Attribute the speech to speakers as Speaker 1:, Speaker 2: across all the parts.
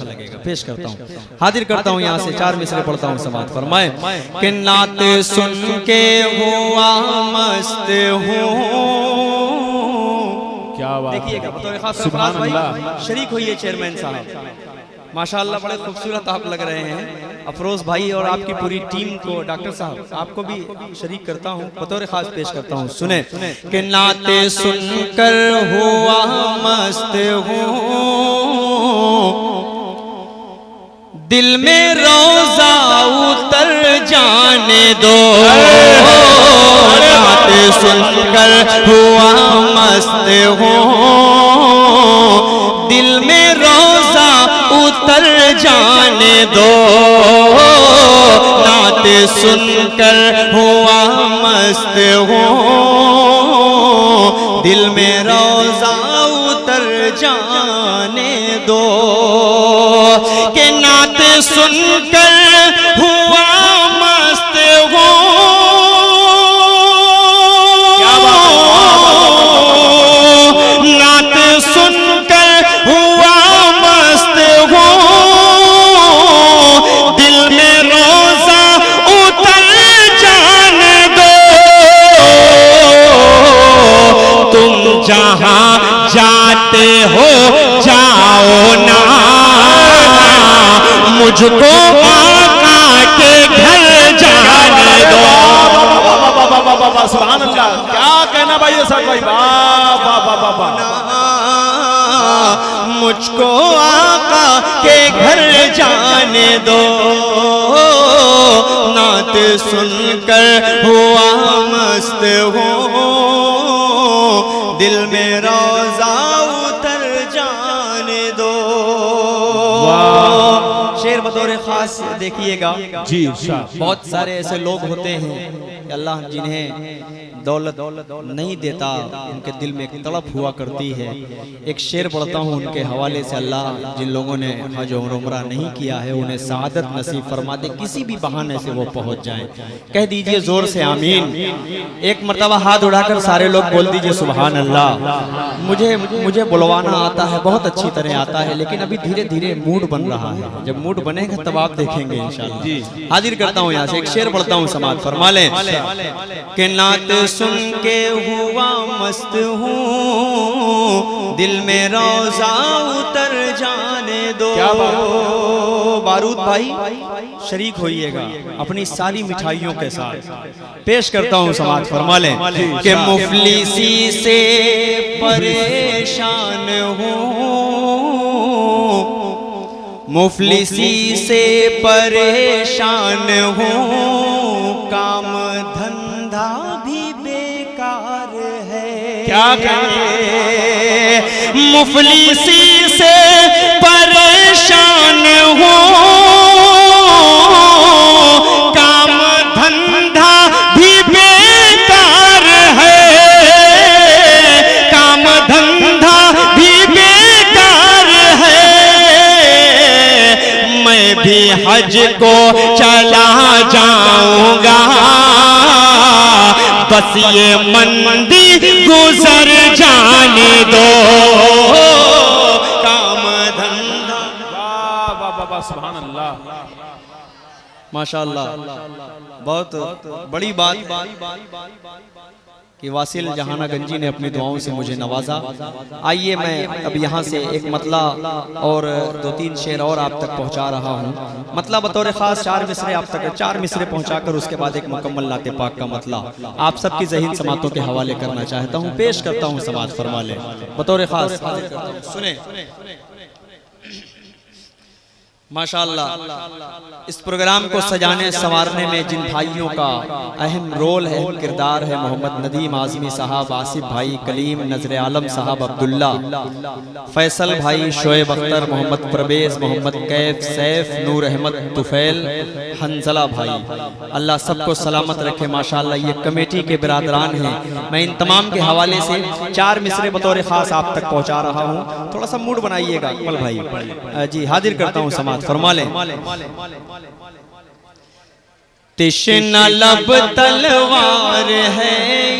Speaker 1: लगेगा। पेश करता हूँ, हाजिर करता हूँ यहाँ से 4 मिसरे पढ़ता हूँ, समात फरमाए कि नात सुन के हुआ मस्त हूँ।
Speaker 2: क्या बात,
Speaker 1: देखिएगा बतौर खास सरफराज भाई शरीक हुई है चेयरमैन साहब, माशाअल्लाह बड़े खूबसूरत आप लग रहे हैं। अफरोज भाई और आपकी पूरी टीम को, डॉक्टर साहब आपको भी शरीक करता हूँ, बतौर खास पेश करता हूँ। सुने कि नाते सुनकर हुआ मस्त हूँ, दिल में रोजा उतर जाने दो। नाते सुनकर हुआ मस्त हूँ, दिल में रोजा उतर जाने दो। नाते सुनकर हुआ मस्त हूँ, दिल में रोजा उतर जाने दो। कि नाते सुनकर हुआ मस्त हूँ, नाते सुनकर हुआ मस्त हूँ, दिल में रोजा उतर जाने दो। तुम जहाँ जाते हो जाओ ना, मुझको आका के घर जाने दो।
Speaker 2: सुभान अल्लाह, क्या कहना भाई ये सब भाई, वाह वाह वाह वाह।
Speaker 1: मुझको आका के घर जाने दो। नात सुनकर हुआ मस्त हूँ, दिल में रोजा उतर जाने दो। शेर बतौर खास देखिएगा
Speaker 2: जी।
Speaker 1: बहुत सारे ऐसे लोग होते हैं कि अल्लाह जिन्हें दौलत नहीं देता, उनके दिल में एक तड़प हुआ करती है। एक शेर पढ़ता हूँ उनके हवाले से। अल्लाह जिन लोगों ने हज और उम्रा नहीं किया है उन्हें सआदत नसीब फरमा दे, किसी भी बहाने से वो पहुंच जाएं। कह दीजिए जोर से आमीन। एक मर्तबा हाथ उठाकर सारे लोग बोल दीजिए सुभान अल्लाह। मुझे बुलवाना आता है, बहुत अच्छी तरह आता है, लेकिन अभी धीरे धीरे मूड बन रहा है। जब मूड बनेगा तब आप देखेंगे इंशाअल्लाह। हाजिर करता हूँ यहाँ से एक शेर पढ़ता हूँ, समात फरमा लें कि नात सुन के हुआ मस्त हूँ, दिल में रोजा उतर जाने दो।
Speaker 2: क्या
Speaker 1: बारूद भाई शरीक होइएगा अपनी सारी मिठाइयों के साथ। पेश करता हूँ, समात फरमा लें कि मुफलिसी से परेशान हूँ, मुफलिसी से परेशान हूँ, काम धंधा भी बेकार है।
Speaker 2: क्या कहें,
Speaker 1: मुफलिसी से परेशान हूँ, काम धंधा भी बेकार है, काम धंधा भी बेकार है। मैं भी हज को चला जाऊंगा, बस ये मंदी गुजर जाने दो। काम धंधा,
Speaker 2: वाह वाह वाह वाह, सुभान अल्लाह,
Speaker 1: माशाअल्लाह। बहुत बड़ी बात कि वासिल जहाना गंजी ने अपनी दुआओं से मुझे नवाजा। आइए मैं अब यहाँ से एक मतला और 2-3 शेर और आप तक पहुँचा रहा हूँ। मतला बतौर ख़ास 4 मिसरे आप तक, 4 मिसरे पहुँचाकर उसके बाद एक मुकम्मल नाते पाक का मतला आप सबकी ज़हीन समातों के हवाले करना चाहता हूँ। पेश करता हूँ, समात फरमा लें बतौर ख़ास। सुने माशाअल्लाह, इस प्रोग्राम को सजाने संवारने में जिन भाइयों का अहम रोल है, किरदार है, मोहम्मद नदीम आज़मी साहब, आसिफ भाई, कलीम, नजर आलम साहब, अब्दुल्ला, फैसल भाई, शोएब अख्तर, मोहम्मद परवेज, मोहम्मद कैफ, सैफ, नूर अहमद, तुफैल, हंजला भाई, अल्लाह सबको सलामत रखे। माशाअल्लाह ये कमेटी के बिरादरान हैं। मैं इन तमाम के हवाले से 4 मिसरे बतौर ख़ास आप तक पहुँचा रहा हूँ। थोड़ा सा मूड बनाइएगा कमल भाई। जी हाजिर करता हूँ, समात फरमा लें। तिश्ना लब तलवार है,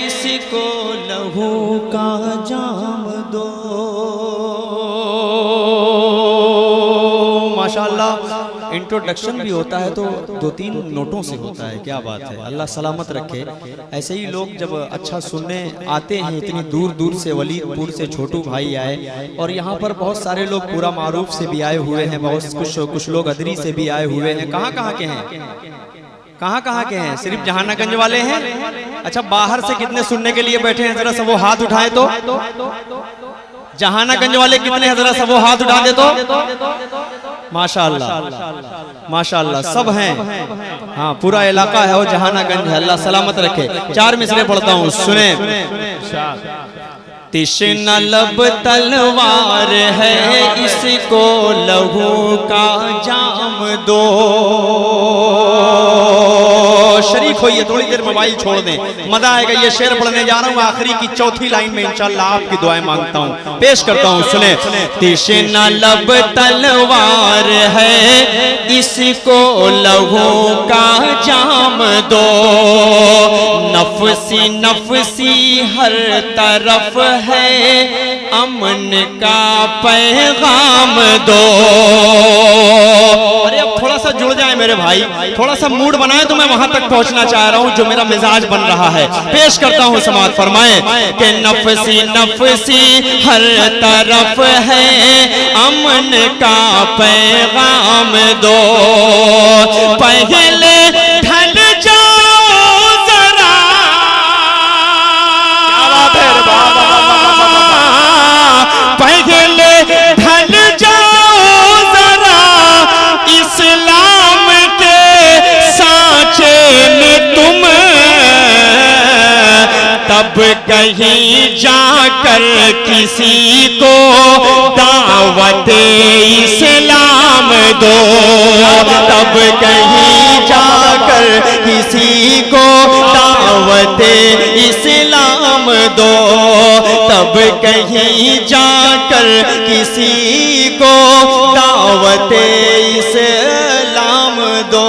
Speaker 1: इसको लहू का जाम दो। माशाअल्लाह इंट्रोडक्शन भी होता है तो 2-3 नोटों से होता है। क्या बात है, अल्लाह सलामत रखे। ऐसे ही लोग जब अच्छा सुनने आते हैं, इतनी दूर दूर से, वलीदपुर से छोटू भाई आए, और यहाँ पर बहुत सारे लोग पूरा मारूफ से भी आए हुए हैं, बहुत कुछ लोग अदरी से भी आए हुए हैं। कहाँ कहाँ के हैं, कहाँ कहाँ के हैं? सिर्फ जहानागंज वाले हैं? अच्छा, बाहर से कितने सुनने के लिए बैठे हैं? जरा सब वो हाथ उठाए तो। जहानागंज वाले कितने हैं? जरा सब वो हाथ उठा दे तो। माशाअल्लाह माशाअल्लाह, सब हैं। हाँ, पूरा इलाका है वो जहानागंज है। अल्लाह सलामत रखे। 4 मिसरे पढ़ता हूँ, सुने। तिश्ना लब तलवार है, इसको लहू का जाम दो। शरीक होइए, थोड़ी देर मोबाइल छोड़ दें, मजा आएगा। ये शेर पढ़ने जा रहा हूँ, आखिरी की चौथी लाइन में इंशाअल्लाह आपकी दुआएं मांगता हूँ, पेश करता हूँ, सुने। तिश्ना लब तलवार है, इसको लहू का जाम दो। नफसी नफसी हर तरफ है, अमन का पैगाम दो। अरे अब थोड़ा सा जुड़ जाए मेरे भाई, थोड़ा सा मूड बनाए तो मैं वहां तक पहुंचना चाह रहा हूं जो मेरा मिजाज बन रहा है। पेश करता हूं, समाअत फरमाए कि नफसी नफसी हर तरफ है, अमन का पैगाम दो। पहले ढल जाओ जरा, पहले ढल जाओ जरा, इस्लाम के सांचे में तुम, तब कहीं जाकर किसी को दावत इस्लाम दो। तब कहीं जाकर किसी को दावत इस्लाम दो। तब कहीं जाकर किसी को दावत इस्लाम दो।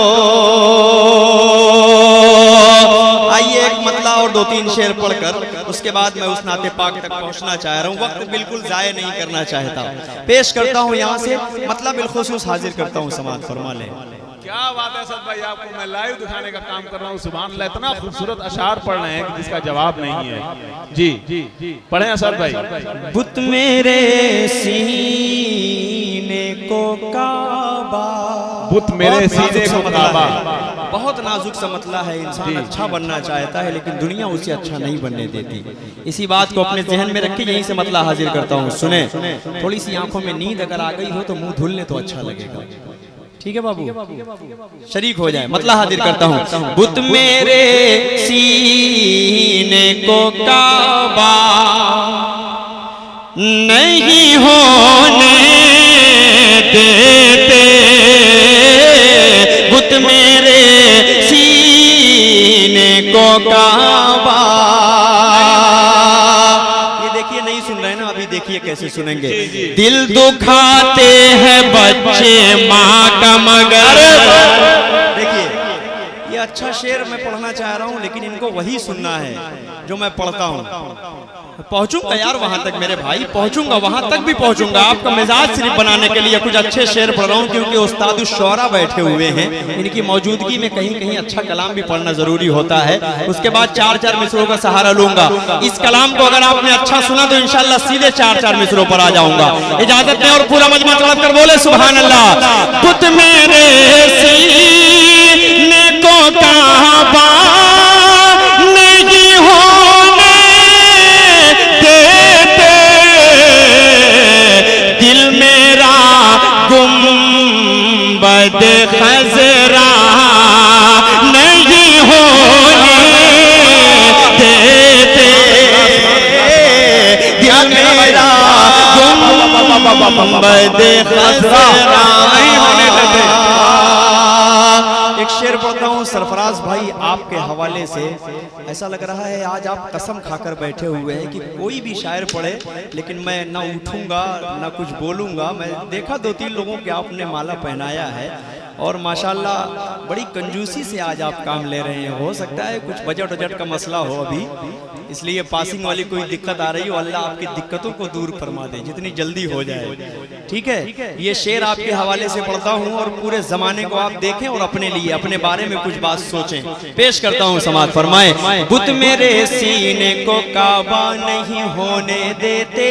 Speaker 1: आइए एक मतला और 2-3 शेर पढ़कर उसके बाद मैं उस नाते पाक तक पहुंचना चाह रहा हूँ। वक्त बिल्कुल जाया नहीं करना चाहता। पेश करता हूँ यहाँ से मतलब बिलखुसूस हाजिर करता हूँ, समाअत फरमा ले।
Speaker 2: क्या बात है सद भाई, आपको मैं लाइव दिखाने का काम कर रहा हूँ। सुभान अल्लाह, इतना खूबसूरत अशार पढ़ रहे हैं कि जिसका जवाब नहीं है। जी पढ़े असद भाई।
Speaker 1: बुत मेरे सीने को काबा,
Speaker 2: बुत मेरे सीने को काबा।
Speaker 1: बहुत नाजुक सा मतला है। इंसान अच्छा बनना चाहता है लेकिन दुनिया उसे अच्छा नहीं बनने देती। इसी बात को अपने जहन में रख के यहीं से मतला हाजिर करता हूँ, सुने। थोड़ी सी आंखों में नींद अगर आ गई हो तो मुंह धुल ले तो अच्छा लगेगा। ठीक है बाबू, शरीक हो जाए। मतला हाजिर करता हूँ। बुत मेरे सीने को काबा नहीं होने देते, बुत मेरे सीने को काबा। ये देखिए, नहीं सुन रहे ना अभी, देखिए कैसे सुनेंगे। दिल दुखाते हैं बच्चे माँ का मगर। देखिए ये अच्छा शेर मैं पढ़ना चाह रहा हूँ लेकिन इनको वही सुनना है जो मैं पढ़ता हूँ। पहुंचूंगा यार वहां तक मेरे भाई, पहुंचूंगा, वहां तक भी पहुंचूंगा। आपका मिजाज सिर्फ बनाने के लिए कुछ अच्छे शेर पढ़ रहा हूँ क्योंकि उस्ताद शौरा बैठे हुए हैं। इनकी मौजूदगी में कहीं कहीं अच्छा कलाम भी पढ़ना जरूरी होता है। उसके बाद 4-4 मिसरों का सहारा लूंगा। इस कलाम को अगर आपने अच्छा सुना तो इंशाल्लाह सीधे 4-4 मिसरों पर आ जाऊंगा। इजाजत दें और पूरा मजमा तड़प कर बोले सुभान अल्लाह। बुत मेरे सीने को काबा नहीं होने देते, दिल मेरा गुंबद खजरा नहीं होने देते, दिल मेरा गुंबद खजरा नहीं होने देते। एक शेर पढ़ता हूँ सरफराज भाई आपके हवाले से। ऐसा लग रहा है आज आप कसम खाकर बैठे हुए हैं कि कोई भी शायर पढ़े लेकिन मैं ना उठूंगा ना कुछ बोलूंगा। मैं देखा 2-3 लोगों के आपने माला पहनाया है और माशाल्लाह बड़ी कंजूसी से आज आप काम ले रहे हैं। हो सकता है कुछ बजट वजट का मसला हो अभी, इसलिए पासिंग वाली कोई दिक्कत आ रही हो, अल्लाह आपकी दिक्कतों को दूर फरमा दे जितनी जल्दी हो जाए। ठीक है, ये शेर आपके हवाले से पढ़ता हूँ और पूरे जमाने को आप देखें और अपने लिए अपने बारे में कुछ बात सोचें। पेश करता हूँ, समाज फरमाए। बुत मेरे सीने को काबा नहीं होने देते,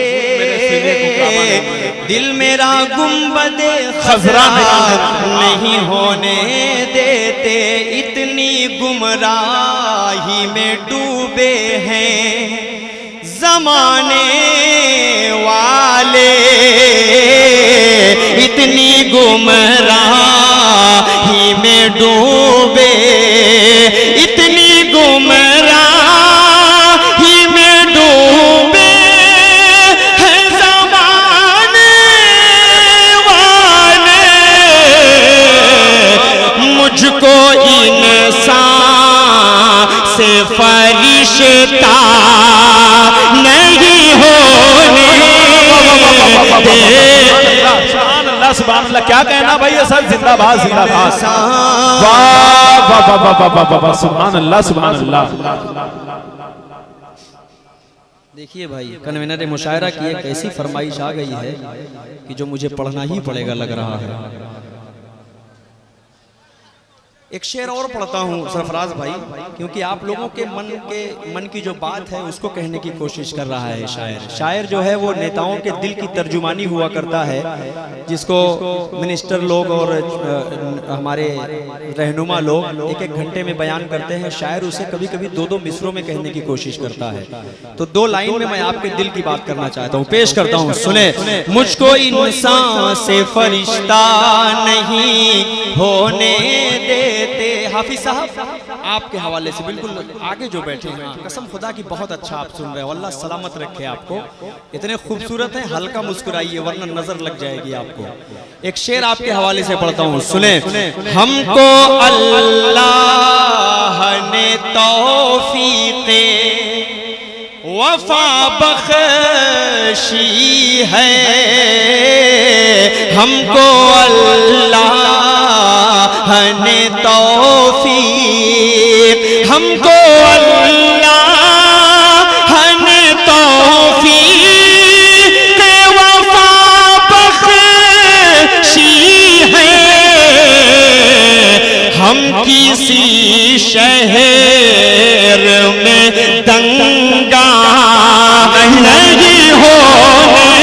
Speaker 1: दिल मेरा गुंबदे खजरा नहीं होने देते, इतनी गुमराही में डूबे हैं जमाने वाले, इतनी गुमराही में डूबे, इतनी गुमराही में डूबे हैं जमाने वाले, मुझको इंसान से फरिश्ता नहीं होने
Speaker 2: अल्लाह सुभान अल्लाह। क्या कहना भाई, ये सब जिंदाबाद जिंदाबाद, वाह वाह वाह वाह वाह वाह, सुभान अल्लाह सुभान अल्लाह।
Speaker 1: देखिए भाई, कन्वेनर मुशायरा की एक ऐसी फरमाइश आ गई है कि जो मुझे पढ़ना ही पड़ेगा लग रहा है। एक शेर और पढ़ता हूँ सरफराज भाई, क्योंकि आप लोगों के मन की जो बात है उसको कहने की कोशिश कर रहा है शायर। शायर जो है वो नेताओं के दिल की तर्जुमानी हुआ करता है, जिसको मिनिस्टर लोग और हमारे रहनुमा लोग एक एक घंटे में बयान करते हैं। शायर उसे कभी कभी दो दो मिसरों में कहने की कोशिश करता है। तो दो लाइन में मैं आपके दिल की बात करना चाहता हूँ, पेश करता हूँ, सुने। मुझको इंसान से फरिश्ता नहीं होने देते। हाफिज साहब आपके हवाले से बिल्कुल आगे जो बैठे हैं, कसम खुदा की बहुत अच्छा आप सुन रहे हो, अल्लाह सलामत रखे आपको। इतने खूबसूरत हैं, हल्का मुस्कुराइए वरना नजर लग जाएगी आपको। एक शेर आपके हवाले से पढ़ता हूँ, सुने। हमको अल्लाह ने तौफीक़े वफा बख्शी है, हमको अल्लाह ने तौफीक, हमको अल्लाह ने तौफीक वफा बख्शी है, हम किसी शहर में दंगा नहीं होने,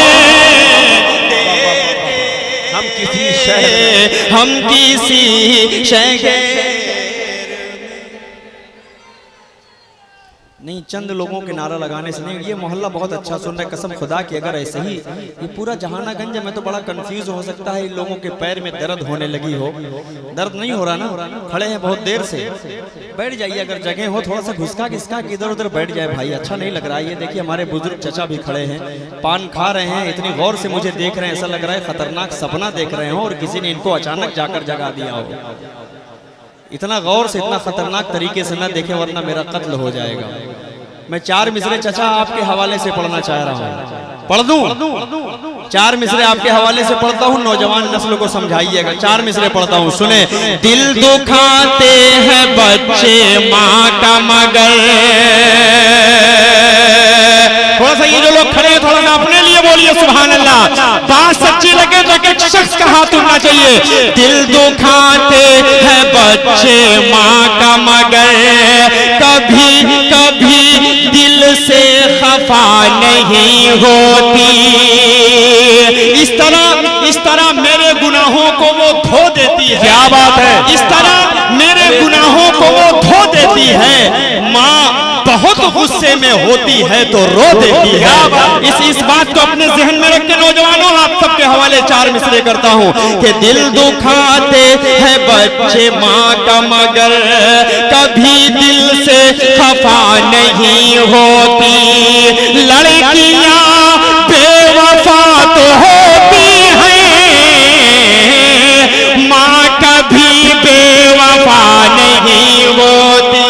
Speaker 1: हम किसी शहर नहीं, चंद लोगों के नारा लगाने से नहीं। ये मोहल्ला बहुत अच्छा सुन रहा है, कसम खुदा की अगर ऐसे ही ये पूरा जहानागंज है, मैं तो बड़ा कंफ्यूज हो सकता है इन लोगों के पैर में दर्द होने लगी हो। दर्द नहीं हो रहा ना, खड़े हैं बहुत देर से, बैठ जाइए अगर जगह हो, थोड़ा सा घुसका घिसका के इधर उधर बैठ जाए भाई, अच्छा नहीं लग रहा है। ये देखिए हमारे बुजुर्ग चचा भी खड़े हैं, पान खा रहे हैं, इतनी गौर से मुझे देख रहे हैं, ऐसा लग रहा है खतरनाक सपना देख रहे हो और किसी ने इनको अचानक जाकर जगा दिया हो। इतना गौर से, इतना खतरनाक तरीके से न देखे वरना मेरा कत्ल हो जाएगा। मैं चार मिसरे चचा आपके हवाले से पढ़ना चाह रहा हूँ, पढ़ दूं? चार मिसरे आपके हवाले से पढ़ता हूँ, नौजवान नस्ल को समझाइएगा। चार मिसरे पढ़ता हूँ, सुने। दिल दुखाते हैं बच्चे माँ का मगर, थोड़ा सा ये जो लोग खड़े हैं थोड़ा सा अपने लिए बोलिए सुभान अल्लाह। बात सच्ची लगे तो एक शख्स का हाथ उठना चाहिए। दिल दुखाते हैं बच्चे माँ का मगर, कभी कभी दिल से खफा नहीं होती, इस तरह मेरे गुनाहों को वो धो देती है।
Speaker 2: क्या बात है,
Speaker 1: इस तरह मेरे गुनाहों को वो धो देती है। माँ बहुत गुस्से में होती है तो रो देती है। इस बात को अपने जहन में रख के नौजवानों आप सबके हवाले चार मिसरे करता हूँ कि दिल दुखाते हैं बच्चे माँ का मगर, कभी दिल से खफा नहीं होती, लड़कियाँ बेवफा तो होती हैं, माँ कभी बेवफा नहीं होती।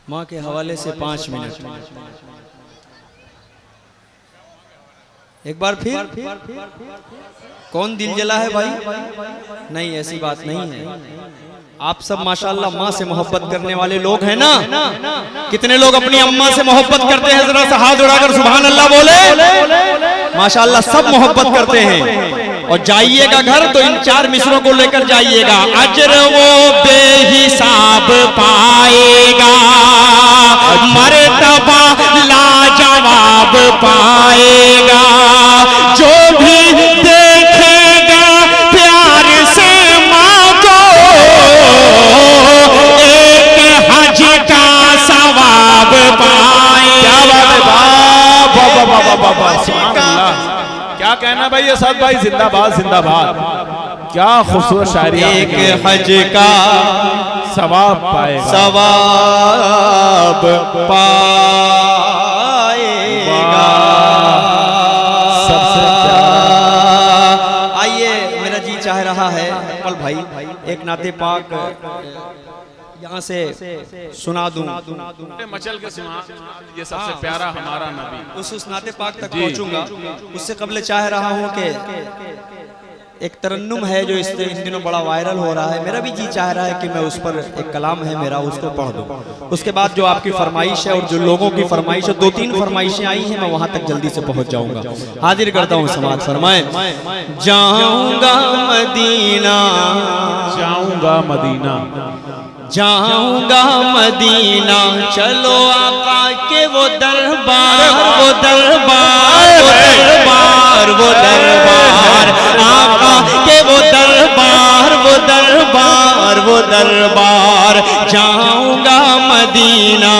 Speaker 1: माँ के हवाले से 5 मिनट। एक बार फिर कौन दिल जला है भाई? नहीं, ऐसी बात नहीं है। आप सब माशाल्लाह माँ से मोहब्बत करने वाले लोग हैं ना? कितने लोग अपनी अम्मा से मोहब्बत करते हैं? जरा सा हाथ उड़ाकर सुभान अल्लाह बोले। माशाल्लाह सब मोहब्बत करते हैं। और जाइएगा घर तो इन 4 मिसरों को लेकर जाइएगा। अजर वो बेहिसाब पाएगा, मर्तबा लाजवाब पाएगा, जो भी देखेगा प्यार से माँ को एक हज का सवाब पाएगा।
Speaker 2: क्या कहना भाई ये साथ भाई, जिंदाबाद जिंदाबाद। क्या खूबसूरत शायरी।
Speaker 1: एक हज का
Speaker 2: सवाब पाएगा,
Speaker 1: सवाब पाएगा।
Speaker 2: सबसे
Speaker 1: आइए, मेरा जी चाह रहा है पल भाई एक नाते पाक यहाँ से सुना दूं।
Speaker 2: मचल के सुना, ये सबसे प्यारा हमारा नबी।
Speaker 1: उस नाते पाक तक पहुंचूंगा। उससे कबल चाह रहा हूँ कि एक तरन्नुम है जो इन दिनों बड़ा वायरल हो रहा है। मेरा भी जी चाह रहा है कि मैं उस पर, एक कलाम है मेरा, उसको पढ़ दूं। उसके बाद जो आपकी फरमाइश है और जो लोगों की फरमाइश है, 2-3 फरमाइशें आई हैं, मैं वहां तक जल्दी से पहुंच जाऊंगा। हाजिर करता हूं समाज। फरमाए, जाऊंगा मदीना,
Speaker 2: जाऊंगा मदीना,
Speaker 1: जाऊंगा मदीना, चलो आका के वो दरबार, वो दरबार, वो दरबार, वो दरबार, आका के वो दरबार, वो दरबार, वो दरबार। जाऊंगा मदीना,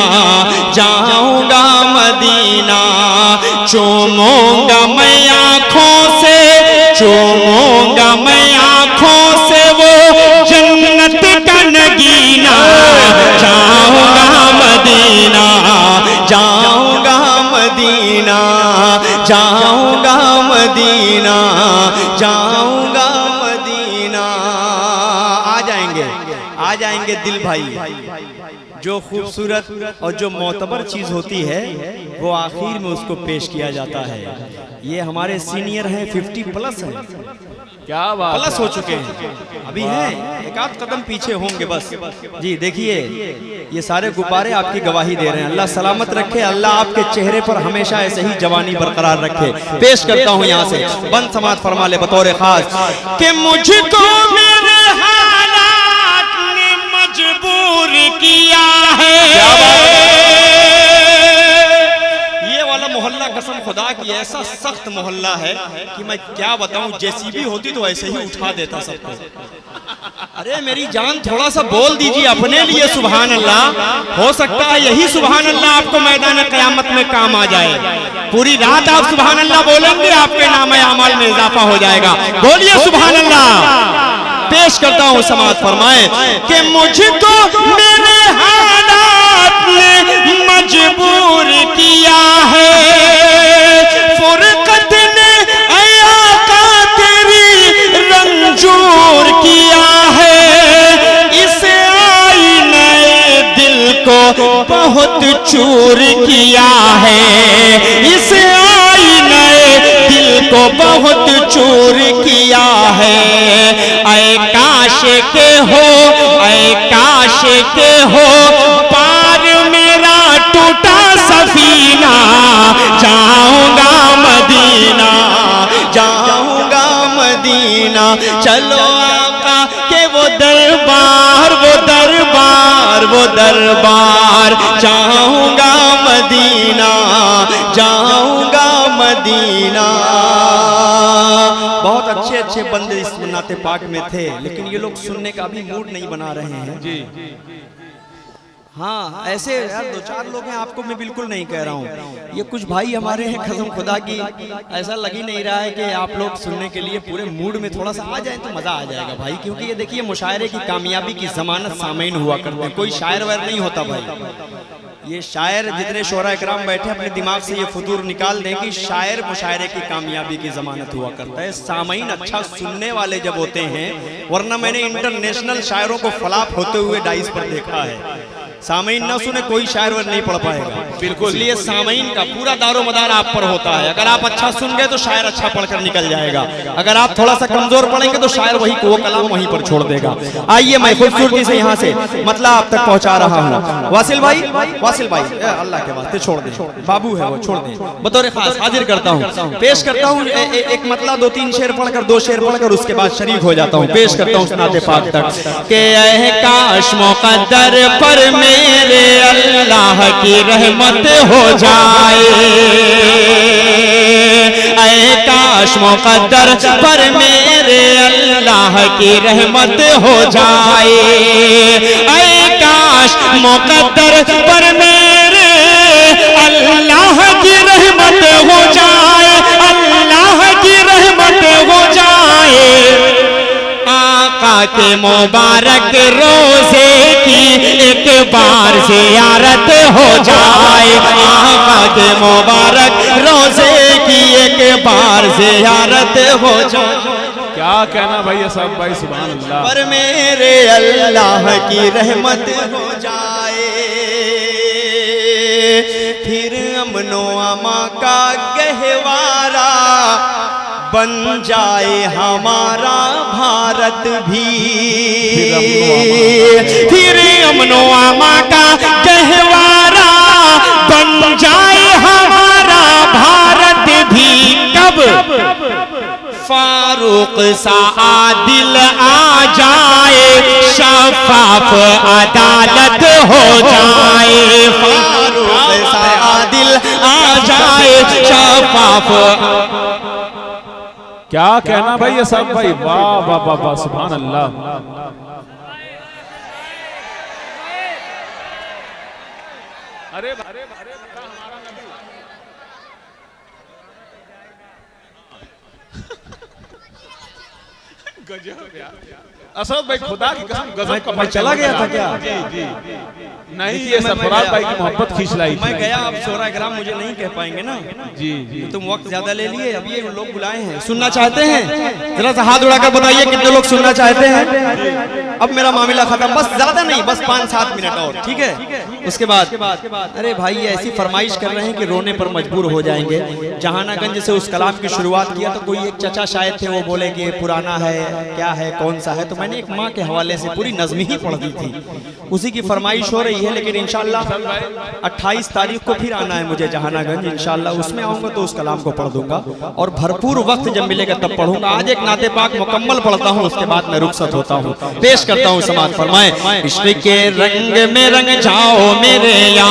Speaker 1: जाऊंगा मदीना, चूमूंगा मैं आँखों से, चूमूंगा मैं आँखों से वो जन्नत का नगीना। जाऊंगा मदीना, जाऊंगा मदीना, जाऊंगा मदीना, जाऊंगा मदीना। आ जाएंगे दिल भाई। जो खूबसूरत और जो मोतबर चीज होती है वो आखिर में उसको पेश किया जाता है। ये हमारे सीनियर हैं, 50+ हैं,
Speaker 2: क्या बात,
Speaker 1: प्लस हो चुके हैं, अभी हैं, एक आध कदम पीछे होंगे बस। जी देखिए, ये सारे गुब्बारे आपकी गवाही दे रहे हैं। अल्लाह सलामत रखे, अल्लाह आपके चेहरे पर हमेशा ऐसे ही जवानी बरकरार रखे। पेश करता हूँ यहाँ से, बंद समाज फरमा ले बतौर खास कि मुझको मेरे हालात ने मजबूर किया है। ये वाला मोहल्ला कसम खुदा की ऐसा सख्त मोहल्ला है कि मैं क्या बताऊं, जेसीबी होती तो ऐसे ही उठा देता सबको। अरे मेरी जान, थोड़ा सा बोल दीजिए अपने लिए सुभान अल्लाह। हो सकता है यही सुभान अल्लाह आपको मैदान क़यामत में काम आ जाए। पूरी रात आप सुभान अल्लाह बोलेंगे, आपके नामे अमाल में इजाफा हो जाएगा। बोलिए सुभान अल्लाह। पेश करता हूँ समाज। फरमाए कि मुझको मेरे हालात ने मजबूर किया है, फुरकत ने आका तेरी रंजूर किया है, इस आईने दिल को बहुत चूर किया है, इस आईने दिल को बहुत चूर किया है। ऐ काश के हो, ऐ काश के हो पार मेरा टूटा सफीना। जाऊंगा मदीना, जाऊंगा मदीना, चलो आका के वो दरबार, वो दरबार, वो दरबार। जाऊंगा मदीना, जाऊंगा मदीना। बहुत अच्छे अच्छे बंदे इस नाते पाक में थे, लेकिन ये लोग सुनने का भी मूड नहीं बना रहे हैं।
Speaker 2: जी
Speaker 1: हाँ, ऐसे यार 2-4 लोग हैं, आपको मैं बिल्कुल नहीं कह रहा हूँ। ये कुछ भाई हमारे हैं कसम खुदा की, ऐसा लग ही नहीं रहा है कि आप लोग सुनने के लिए पूरे मूड में थोड़ा सा आ जाए तो मजा आ जाएगा भाई। क्योंकि ये देखिए, मुशायरे की कामयाबी की जमानत सामईन हुआ करते हैं, कोई शायर वायर नहीं होता भाई। ये शायर जितने शोरा इकराम बैठे अपने दिमाग से ये फुतूर निकाल दें कि शायर मुशायरे की कामयाबी की जमानत हुआ करता है। सामईन अच्छा सुनने वाले जब होते हैं, वरना मैंने इंटरनेशनल शायरों को फ्लॉप होते हुए डाइस पर देखा है। सामीन न सुने कोई शायर वर नहीं पढ़ पाएगा।
Speaker 2: बिल्कुल।
Speaker 1: इसलिए सामीन का पूरा दारो मदार आप पर होता है। अगर आप अच्छा सुन गए तो शायर अच्छा पढ़कर निकल जाएगा, अगर आप थोड़ा सा कमजोर पढ़ेंगे तो शायर वही वो कलाम वहीं पर छोड़ देगा। आइए मैं खूबसूरती से यहाँ से मतलब आप तक पहुँचा रहा हूँ। वासिल भाई अल्लाह के वास्ते छोड़ दे, बाबू है वो, छोड़ दे। बतौर खास हाजिर करता हूँ, पेश करता हूँ एक मतलब 2-3 शेर पढ़कर 2 शेर पढ़कर उसके बाद शरीक हो जाता हूँ। पेश करता हूँ नाते पाक तक के काश मुक़द्दर पर मेरे अल्लाह की रहमत हो जाए, ऐ काश मुक़द्दर पर मेरे अल्लाह की रहमत हो जाए, ऐ काश मुक़द्दर पर मेरे अल्लाह की रहमत हो जाए, अल्लाह की रहमत हो जाए, आका के मुबारक रोजे की एक बार ज़ियारत हो जाए, आका के मुबारक रोजे की एक बार ज़ियारत हो जाए।
Speaker 2: क्या कहना भाई असद भाई, सुभान अल्लाह।
Speaker 1: पर मेरे अल्लाह की रहमत हो जाए, फिर अमनो अमा का गहवारा बन जाए हमारा भारत भी, फिर अमनो अमा का गहवारा बन जाए हमारा भारत भी। कब फारूक सा आदिल आ जाए, शफाफ अदालत हो जाए, फारूक सा आदिल आ जाए, शफाफ।
Speaker 2: क्या कहना भाई असद भाई, वाह वाह वाह वाह, सुभान अल्लाह। अरे असद भाई खुदा की कसम गजब का।
Speaker 1: मैं चला गया था क्या?
Speaker 2: जी नहीं, ये सरफराज भाई की मोहब्बत खींच लाई।
Speaker 1: मैं गया, अब 16 ग्राम मुझे नहीं कह पाएंगे ना।
Speaker 2: जी
Speaker 1: तुम वक्त ज्यादा ले लिए, अब ये लोग बुलाए हैं, सुनना चाहते हैं? जरा सा हाथ उड़ाकर बताइए कितने लोग सुनना चाहते हैं। अब मेरा मामला खत्म, बस ज्यादा नहीं, बस 5-7 मिनट और, ठीक है? उसके बाद अरे भाई ये ऐसी फरमाइश कर रहे हैं कि रोने पर मजबूर हो जाएंगे। जहानागंज से उस कलाम की शुरुआत किया तो कोई एक चचा शायद थे, वो बोले कि पुराना है, क्या है, कौन सा है, तो मैंने एक माँ के हवाले से पूरी नज़्म ही पढ़ दी थी, उसी की फरमाइश हो रही है। लेकिन इंशाअल्लाह 28 तारीख को फिर आना है मुझे जहानागंज, इंशाअल्लाह उसमें आऊँगा तो उस कलाम को पढ़ दूंगा और भरपूर वक्त जब मिलेगा तब पढ़ूंगा। आज एक नाते पाक मुकम्मल पढ़ता हूँ, उसके बाद मैं रुखसत होता हूँ। पेश करता हूँ, समाज फरमाए। इश्क के रंग में रंग जाओ मेरे यार,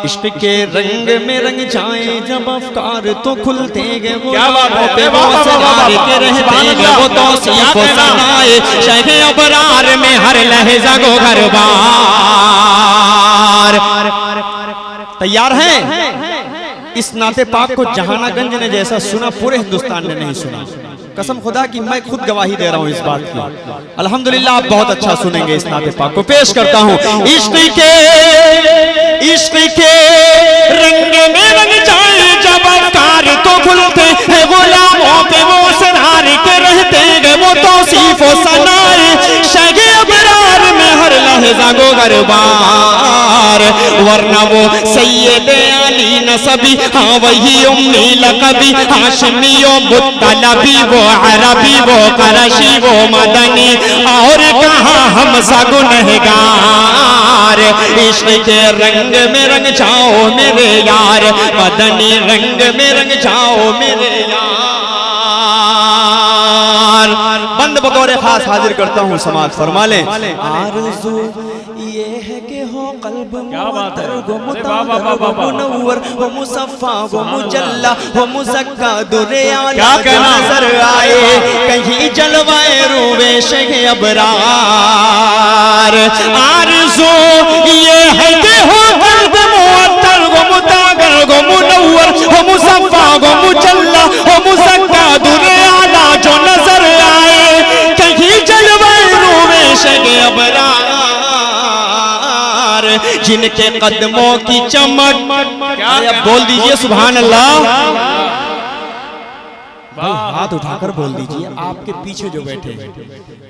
Speaker 1: इश्क के रंग में रंग जाए जब अफकार तो खुलते गए, वो
Speaker 2: क्या बात है,
Speaker 1: के रहते गए, वो तो सीखो सनाए शहे अबरार में हर लहजा गो घर बार। तैयार हैं? इस नाते पाक को जहानागंज ने जैसा सुना पूरे हिंदुस्तान ने नहीं सुना, कसम खुदा की मैं खुद गवाही दे रहा हूँ इस बात की। अल्हम्दुलिल्लाह आप बहुत अच्छा सुनेंगे इस नाते पाक को। पेश करता हूँ। इश्क के रंग में रंग जाए जब अफकार तो खुलते हैं, गुलामों पे वो सरार के रहते हैं, वो तौसीफ व सनाए शगे अबरार में हर लहजा गो गरबार। वरना वो सैयद अली नसबी, हाँ वही उम्मी लकबी, हाशमी व मुत्तलबी, वो अरबी वो करशी वो मदनी, और कहाँ हम सा गुनहगार। इश्क के रंग में रंग जाओ मेरे यार, मदनी रंग में रंग जाओ मेरे यार। बंद बतौर खास हाजिर करता हूँ, समाज फरमा लें। आरज़ू ये है कि हो कल्ब मुअत्तर गो मुताहर गो मुनव्वर हो मुसफ़ा गो मुजल्ला हो मुज़क्का दुरे आला नजर आए, कहीं जलवाए रूबे शे अबरार। आरज़ू ये है कि हो कल्ब मुअत्तर गो मुताहर गो मुनव्वर हो मुसफ़ा गो मुजल्ला हो मुज़क्का दुरे आला जो नजर आए, कहीं जलवाए रूबे शे अबरार। जिनके कदमों की चमक, क्या बोल दीजिए सुभान अल्लाह। भाई हाथ उठाकर बोल दीजिए, आपके पीछे जो बैठे हैं,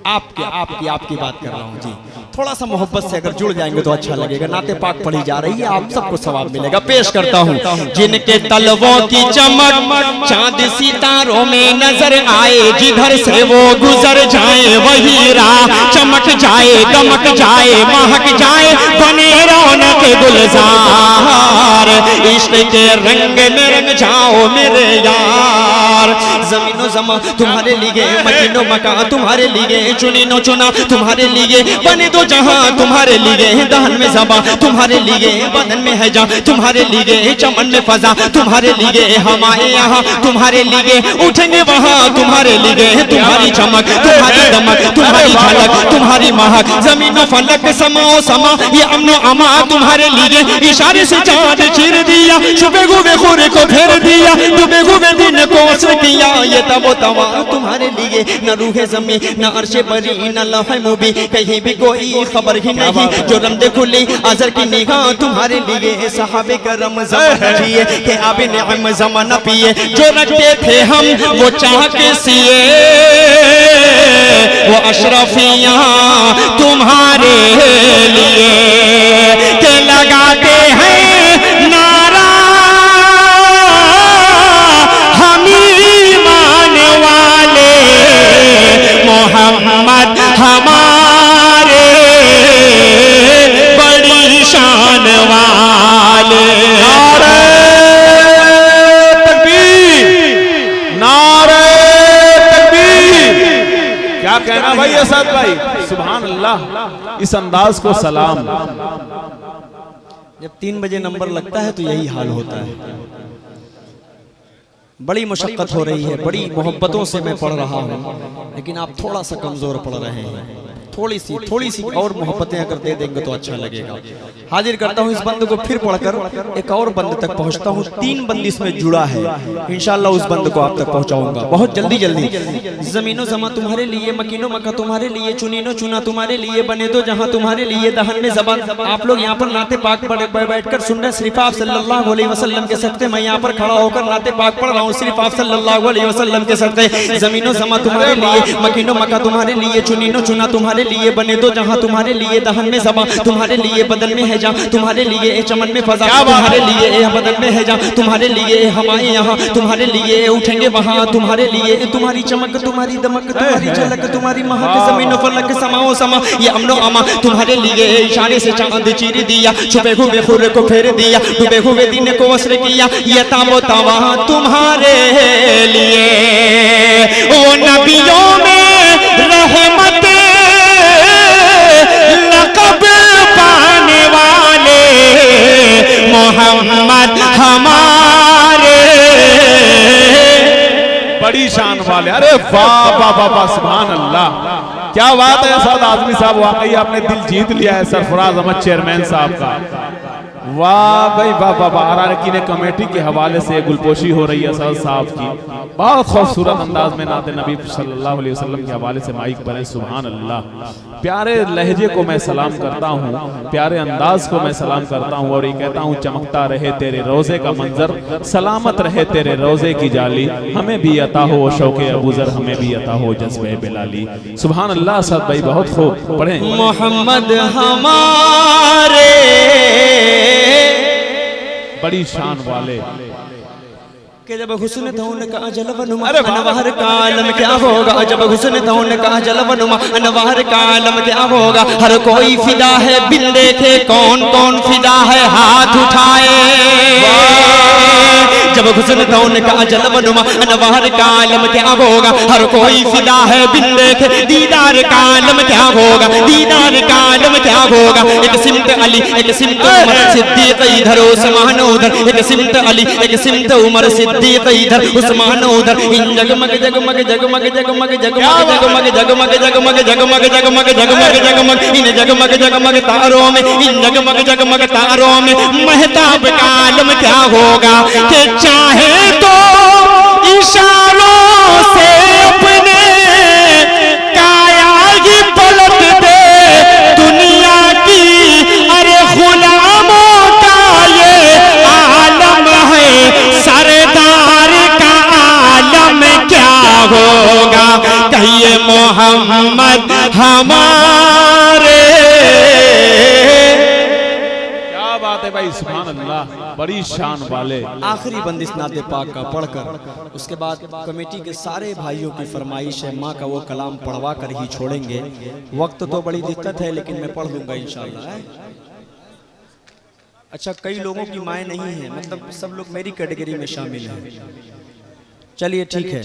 Speaker 1: आपकी बात कर रहा हूँ जी। थोड़ा सा मोहब्बत से अगर जुड़ जाएंगे तो अच्छा लगेगा। नाते पाक पढ़ी जा रही है, आप सबको सवाब मिलेगा। पेश करता हूँ। जिनके तलवों की चमक चांद सितारों में नजर आए, जिधर से वो गुजर जाए वही राह चमक जाए, दमक जाए, महक जाए, बने रौनक गुलजार। इश्क के रंग में रंग जाओ मेरे यार। जमीनो जमा तुम्हारे लिए, मकीनो मका तुम्हारे लिए, चुनीनो चुना तुम्हारे लिए, बने दो जहां तुम्हारे लिए, दहन में ज़बा तुम्हारे लिए, बदन में है जा तुम्हारे लिए, चमन में फजा तुम्हारे लिए, हमारे यहाँ तुम्हारे लिए, उठेंगे वहाँ तुम्हारे लिए। तुम्हारी चमक, तुम्हारी दमक, तुम्हारी झलक, तुम्हारी महक, जमीनो फलक समाओ समा, ये अमनो अमा तुम्हारे लिए। इशारे से चाँद चीर दिया, छुपे हुए खुर को फेर दिया, डूबे हुए दिन को असर किया, ये तबो तवा तुम्हारे लिए। न रूहे जमी न अर्शे बरी न लौहे मुबी, कहीं भी कोई खबर ही नहीं, जो रमदे खुली अजर की निगाह तुम्हारे लिए। सहाबे करम ज़माना जिए के आबे नेम ज़माना पिए, जो रखते थे हम वो चाह के सिए, वो अशरफियाँ तुम्हारे लिए के लगाते हैं नारा मोहम्मद हमारे बड़ी शान वाले।
Speaker 2: नारे तकबीर, नारे तकबीर। क्या कहना भाई असद भाई, सुभान अल्लाह। इस अंदाज को सलाम।
Speaker 1: जब 3 बजे नंबर लगता है तो यही हाल होता है। बड़ी मुशक्कत हो रही है, बड़ी मोहब्बतों से मैं पढ़ रहा हूँ, लेकिन आप थोड़ा सा कमजोर पढ़ रहे हैं। थोड़ी सी और मोहब्बतें अगर दे देंगे तो अच्छा लगेगा। हाजिर करता हूँ इस बंद को, फिर पढ़कर एक और बंद तक पहुँचता हूँ। 3 बंद इसमें जुड़ा है, इंशाल्लाह उस बंद को आप तक पहुँचाऊंगा बहुत जल्दी। जमीनो जमा तुम्हारे लिए, मकीनो मका तुम्हारे लिए, चुनीनो चुना तुम्हारे लिए, बने दो जहाँ तुम्हारे लिए, दहन में ज़बान। आप लोग यहाँ पर नाते पाक बैठकर सुन रहे, सिर्फ आप सल्लल्लाहु अलैहि वसल्लम के सदक़े मैं यहाँ पर खड़ा होकर नाते पाक पढ़ रहा हूँ, सिर्फ आप सल्लल्लाहु अलैहि वसल्लम के सदक़े। जमीनो जमा तुम्हारे लिए, मकीनो मका तुम्हारे लिए, चुनीनो चुना तुम्हारे लिए, बने दो जहां तुम्हारे लिए, दहन में ज़बां तुम्हारे लिए, बदन में है जा तुम्हारे लिए, चमन में फजा तुम्हारे लिए, बदन में है जा तुम्हारे लिए, हमारे यहाँ तुम्हारे लिए, उठेंगे वहाँ तुम्हारे लिए। तुम्हारी चमक, तुम्हारी दमक, तुम्हारी झलक, तुम्हारी महक, ज़मीन फलक समाओ समा, ये अमनो अमा तुम्हारे लिए। इशारे से चांद चीर दिया, छुपे हुए खुर को फेर दिया, डूबे हुए दिन को असर किया, ये ताबो तवा तुम्हारे लिए। ओ नबियों में रहमत लक़ब पाने वाले, मोहम्मद हमारे
Speaker 2: बड़ी शान वाले। अरे वाह वाह वाह वाह, सुभान अल्लाह। क्या बात है साद आजमी साहब, वाकई आपने दिल जीत लिया है सरफराज अहमद चेयरमैन साहब का। वाह भाई वाह वाह वाह। अराकीन कमेटी के हवाले से गुलपोशी हो रही है असद साहब की, बहुत खूबसूरत अंदाज में नाते नबी सल्लल्लाहु अलैहि वसल्लम के हवाले से माइक पर है। सुभान अल्लाह। प्यारे लहजे को मैं सलाम करता हूँ, प्यारे अंदाज को मैं सलाम करता हूँ, और ये कहता हूँ चमकता रहे तेरे रोजे का मंजर, सलामत रहे तेरे रोजे की जाली, हमें भी अता हो शौके अबूजर, हमें भी अता हो जज्बे बिलाली। सुभान अल्लाह। असद भाई बहुत खूब पढ़े।
Speaker 1: मोहम्मद हमारे
Speaker 2: बड़ी शान वाले
Speaker 1: कि जब हुस्न था उनका जलवनुमा अनवार का आलम क्या होगा, जब हुस्न था उनका जलवनुमा अनवार का आलम क्या होगा। हर कोई फिदा है बिन देखे, कौन कौन फिदा है हाथ उठाए। जब हुस्न था उनका जलवनुमा अनवार का आलम क्या होगा, हर कोई फिदा है बिन देखे, दीदार का आलम क्या होगा, दीदार का आलम क्या होगा। एक सिमत अली, एक सिमत उमर सिद्दीक इधर उस्मान उधर, एक सिमत अली, एक सिमत उमर सिद्दीक इधर उस्मान उधर। इन जगमग जगमग जगमग जगमग जगमग जगमग जगमग जगमग जगमग जगमग जगमग जगमग इन जगमग जगमग तारों में, इन जगमग जगमग तारों में महताब का आलम क्या होगा। कि चाहे तो इशारों से अपने काया ही पलट दे दुनिया की, अरे गुलामों का ये आलम है, सरदार का आलम क्या
Speaker 3: कहिए मोहम्मद हमारे।
Speaker 2: क्या बात है भाई, सुभान अल्लाह, बड़ी शान वाले।
Speaker 1: आखिरी बंदिश नाते पाक का पढ़कर उसके बाद कमेटी के सारे भाइयों की फरमाइश है, माँ का वो कलाम पढ़वा कर ही छोड़ेंगे। वक्त तो बड़ी दिक्कत है लेकिन मैं पढ़ लूंगा इंशाल्लाह। अच्छा, कई लोगों की माएँ नहीं है, मतलब सब लोग मेरी कैटेगरी में शामिल हैं। चलिए ठीक है,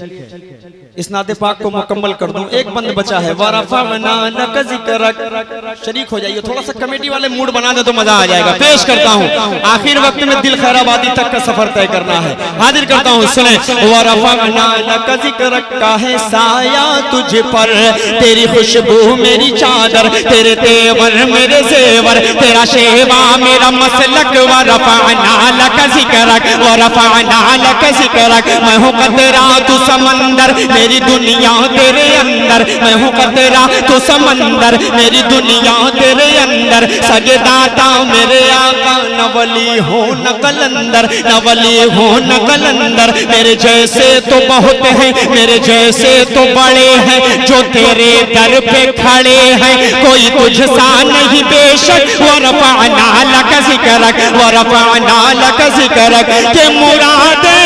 Speaker 1: इस नाते पाक को मुकम्मल कर दूं। एक बंद बचा है, वरफ़अना लक ज़िक्रक। शरीक हो जाइए, थोड़ा सा कमेटी वाले मूड बना दे तो मजा आ जाएगा। पेश करता हूं, आखिर वक्त में दिल खैराबादी तक का सफर तय करना है। हाजिर करता हूं, सुने। वरफ़अना लक ज़िक्रक का है साया तुझ पर, तेरी खुशबू मेरी चादर, तेरे तेवर मेरे जेवर, तेरा शेवा मेरा मसलक। वरफ़अना लक ज़िक्रक, वरफ़अना लक ज़िक्रक। मैं हूं कतरा तू समंदर, मेरी दुनिया तेरे अंदर। मैं हूँ कतरा तू समंदर, मेरी दुनिया तेरे अंदर। सजदाता मेरे आका, न वली हो न कलंदर, न वली हो न कलंदर। मेरे जैसे तो बहुत हैं, मेरे जैसे तो बड़े हैं, जो तेरे दर पे खड़े हैं, कोई तुझसा नहीं बेशक। वरफ़अना लक ज़िक्रक, वरफ़अना लक ज़िक्रक। के मुरादे